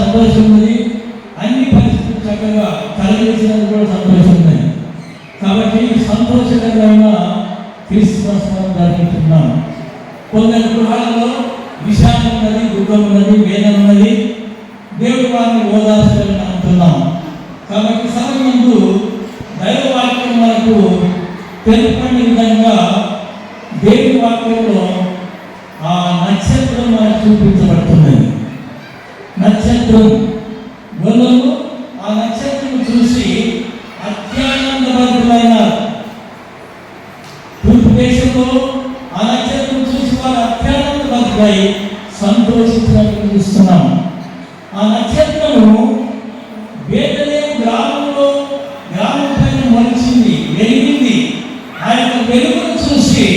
సంతోషం ఉంది. అన్ని పరిస్థితులు చక్కగా కలిగేసినందుకు కూడా సంతోషం ఉంది. కాబట్టి సంతోషకరమైన క్రిస్మస్ జరుపుతున్నాం. కొందరి గృహాలలో విషాదం ఉన్నది, దుఃఖం ఉన్నది, వేదన ఉన్నది. దేవుడి వారిని ఓదార్చాలని అనుకుంటున్నాం. కాబట్టి సమయంలో దైవవాక్యం మనకు తెలుపని విధంగా దేవుడి వాక్యంలో ఆ నక్షత్రం మనకు చూపించబడుతున్నది. నక్షత్రం గొల్లలు ఆ నక్షత్రం చూసి అత్యానందభరితులైనారు. తూర్పు దేశంలో ఆ నక్షత్రం చూసి వారు అత్యానందభరితులై సంతోషించినట్టు చూస్తున్నాం. ఆ నక్షత్రము బేతలేము గ్రామంలో గ్రామం పైన మొలిచింది, వెలిగింది. ఆ యొక్క వెలుగును చూసి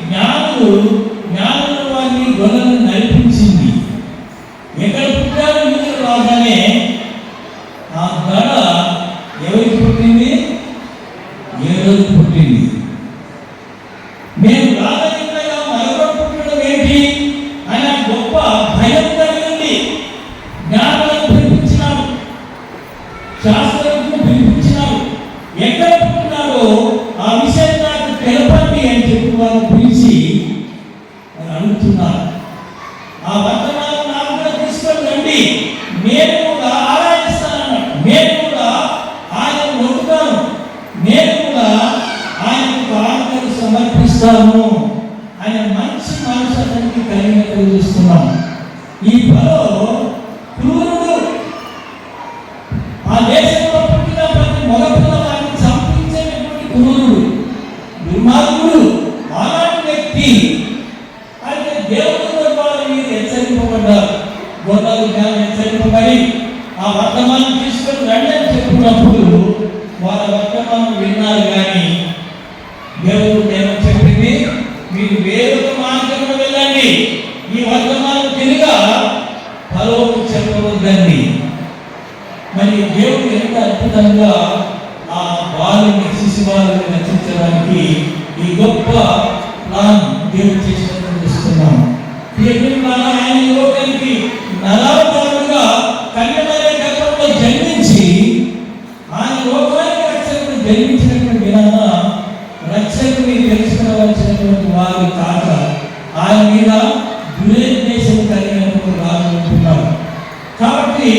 జ్ఞానులు వారిని గొర్రెలను నడిపించింది. ఎక్కడ పుట్టారు మీరు రాగానే ఆ గడ ఎవరికి పుట్టింది? ఏరోజు పుట్టింది. మేము రాగలిగినగా మరొక పుట్టడం ఏంటి అని గొప్ప భయం కలిగింది. జ్ఞానాలను పిలిపించినారు, శాస్త్రజ్ఞులను పిలిపించినారు. ఎక్కడ పుట్టినారో ఆ విషయం నాకు తెలపండి అని చెప్పి వారు పిలిచి అడుగుతున్నారు. ఆ వర్తమానం నాకు కూడా తీసుకొని రండి, నేను కూడా ఆరాధిస్తానన్నాడు. నేను కూడా ఆయన మొక్కుతాను, నేను కూడా ఆయనకు కానుకలు సమర్పిస్తాను. ఆయన మంచి మనసు అతనికి కలిగినట్టు చూస్తున్నాం. ఈ పలో క్రూరుడు, ఆ దేశంలో పుట్టిన ప్రతి మగపిల్లవాడిని చంపించేటువంటి క్రూరుడు, దుర్మార్గుడు, అలాంటి వ్యక్తి. అయితే దేవుడు హెచ్చరింపబడ్డారు. గొర్రెలు జ్ఞానం హెచ్చరింపబడి ఆ వర్తమానం తీసుకొని రండి అని చెప్పినప్పుడు వాళ్ళ వర్తమానం విన్నారు. కానీ దేవుడు ఏమని చెప్పింది? మీరు వేరొక మార్గంలో వెళ్ళండి, ఈ వర్తమానం తిరిగా పరోకు చెప్పవద్దండి. మరి దేవుడు ఎంత అద్భుతంగా ఆ బాలుని శిశువాలను రచించడానికి ఈ గొప్ప ప్లాన్ దేవుడు చేసినట్టు చూస్తున్నాం. ఆయన లోకానికి నరావతారుగా కన్యమరే గర్భంలో జన్మించి ఆయన లోకానికి రక్షకుడు జన్మించినటువంటి విధాన రక్షకుని తెలుసుకోవలసినటువంటి వారి కాక ఆయన మీద దురుద్దేశం కలిగినటువంటి రాజుకుంటున్నారు. కాబట్టి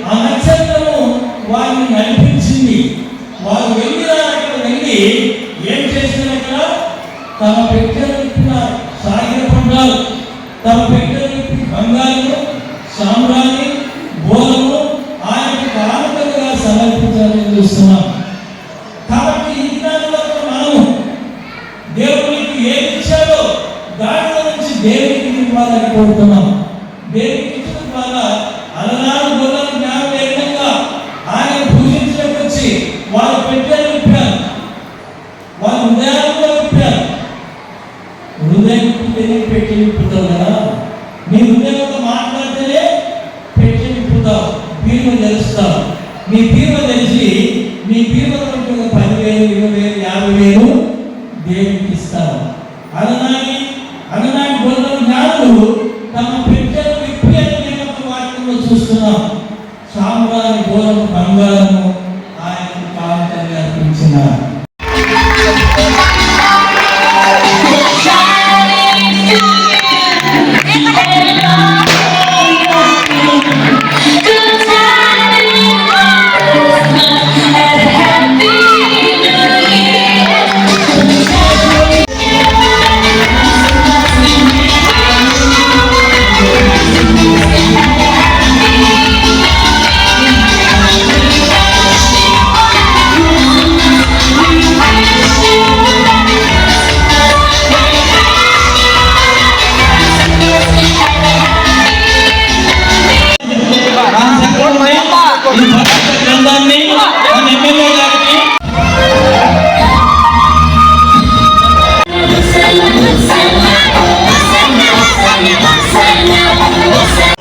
ఆ నక్షత్రము వారిని నడిపించింది. వారు వెళ్ళి ఏం చేసినక్కడ తమ పెట్టిన సాగిరపడ్డారు. తమ పెట్టెలు బంగారము, సామ్రాణి, బోధము ఆయనకు కానుకలుగా సమర్పించాలని చూస్తున్నాం. కాబట్టి ఈ దినాల్లో మనము దేవునికి ఏమి ఇచ్చాడో దానిలో నుంచి దేవునికి ఇవ్వాలని కోరుతున్నాం. దేవునికి ఇచ్చిన ద్వారా అలనాడు గొర్రెలు జ్ఞానం ఏ విధంగా ఆయన పూజించడానికి వచ్చి వారు పెట్టెలు విప్పారు, వారు హృదయాల్లో విప్పారు. హృదయం పెట్టెలు విప్పుతారు కదా,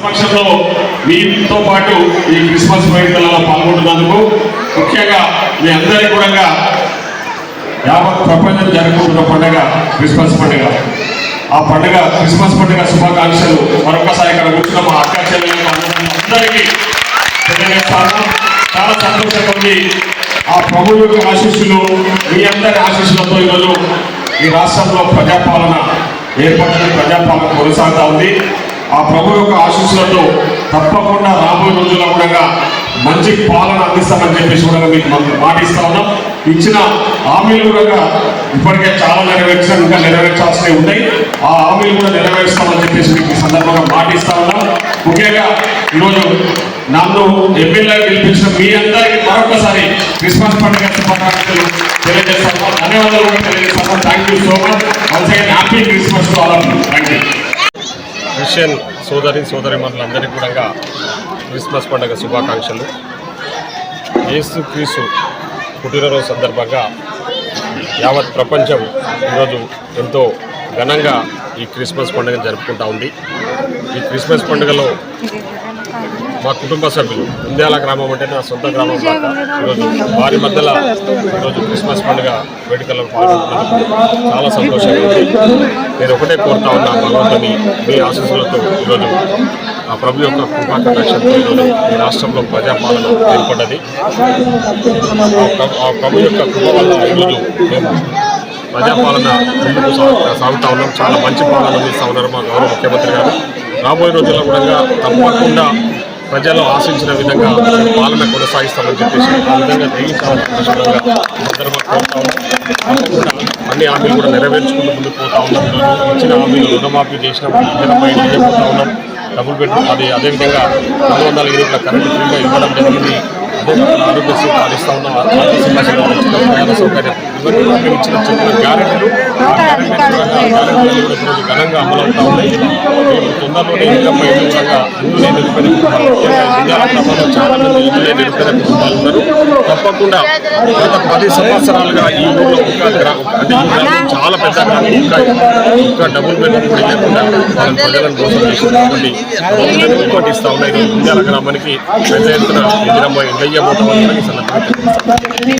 పక్షంలో మీతో పాటు ఈ క్రిస్మస్ వేడుకలలో పాల్గొంటున్నందుకు ముఖ్యంగా మీ అందరికీ కూడా యావత్ ప్రపంచం జరుపుకుంటున్న పండుగ క్రిస్మస్ పండుగ. ఆ పండుగ క్రిస్మస్ పండుగ శుభాకాంక్షలు మరొకసారి ఇక్కడ కూర్చున్న మా అక్క చెల్లెలకు అందరికీ తెలియజేస్తాను. చాలా సంతోషంగా ఉంది. ఆ ప్రభు యొక్క ఆశీస్సులు మీ అందరి ఆశీస్సులతో ఈరోజు ఈ రాష్ట్రంలో ప్రజాపాలన ఏర్పడిన ప్రజాపాలన కొనసాగుతూ ఉంది. ఆ ప్రభు యొక్క ఆశీస్సులతో తప్పకుండా రాబోయే రోజుల్లో కూడా మంచి పాలన అందిస్తామని చెప్పేసి కూడా మీకు మాటిస్తా ఉన్నాం. ఇచ్చిన హామీలు కూడా ఇప్పటికే చాలా నెరవేర్చాం, ఇంకా నెరవేర్చాల్సినవి ఉన్నాయి. ఆ హామీలు కూడా నెరవేరుస్తామని చెప్పేసి మీకు ఈ సందర్భంగా మాటిస్తా ఉన్నాం. ముఖ్యంగా ఈరోజు నన్ను ఎమ్మెల్యే గెలిపించిన మీ అందరికీ మరొకసారి క్రిస్మస్ పండుగ శుభాకాంక్షలు తెలియజేస్తాము. ధన్యవాదాలు కూడా తెలియజేస్తాము. Thank you so much. Once again happy Christmas to all of you. Thank you. Christian సోదరీమణులందరికీ కూడా క్రిస్మస్ పండుగ శుభాకాంక్షలు. యేసుక్రీస్తు పుట్టినరోజు సందర్భంగా యావత్ ప్రపంచం ఈరోజు ఎంతో ఘనంగా ఈ క్రిస్మస్ పండుగను జరుపుకుంటూ ఉంది. ఈ క్రిస్మస్ పండుగలో మా కుటుంబ సభ్యులు ఉంద్యాల గ్రామం అంటే నా సొంత గ్రామం కాక ఈరోజు వారి మధ్యలో ఈరోజు క్రిస్మస్ పండుగ వేడుకల్లో పాల్గొంటున్నందుకు చాలా సంతోషంగా ఉంది. నేను ఒకటే కోరుతా ఉన్నా, భగవంతుని మీ ఆశీస్సులతో ఈరోజు ఆ ప్రభు యొక్క కృపా కటాక్షంతో ఈరోజు ఈ రాష్ట్రంలో ప్రజాపాలన ఏర్పడ్డది. ఆ ప్రభు యొక్క కృప వల్ల ఈరోజు మేము ప్రజాపాలన ముందుకు సాగుతూ ఉన్నాం. చాలా మంచి పాలన అందిస్తూ ఉన్నారు మా గౌరవ ముఖ్యమంత్రి గారు. రాబోయే రోజుల్లో కూడా తప్పకుండా ప్రజలు ఆశించిన విధంగా పాలన కొనసాగిస్తామని చెప్పేసి ఆ విధంగా జీవించాలని సందర్భంగా కోరుతా ఉన్నాం. తప్పకుండా అన్ని హామీలు కూడా నెరవేర్చుకుంటూ ముందుకు పోతా ఉన్నాం. ఈరోజు ఇచ్చిన హామీలు రుణమాఫీ చేసినాం, పోతా ఉన్నాం. డబుల్ బెడ్రూమ్ అదేవిధంగా 400 యూనిట్ల కరెంటు ఫ్రీగా ఇవ్వడం జరిగింది. అదేవిధంగా ఆరోగ్యశ్రీ పాలిస్తూ ఉన్నాం. ప్రయాణ సౌకర్యం ఇవన్నీ ఇచ్చిన చెప్పిన గ్యారెంటీలు ఘనంగా అమలవుతూ ఉన్నాయి. మేము తొందరలోనే ఇంకమ్మ ఇల్లు కూడా ఇందులో నిరుపేద కుటుంబాలు చాలా మంది ఇందులో నిరుపేద కుటుంబాలు ఉన్నారు. తప్పకుండా గత 10 సంవత్సరాలుగా ఈ ఊళ్ళో అంటే ఈ గ్రామం చాలా పెద్ద గ్రామం, ఇంకా డబుల్ బెడ్రూమ్ కూడా లేకుండా వాళ్ళ ప్రజలను మోసం చేసినటువంటి ఇస్తా ఉన్నాయి. ఇండియాల గ్రామానికి పెద్ద ఎత్తున ఇందిరమ్మ ఇళ్ళయ్యబోతామని సందర్భంగా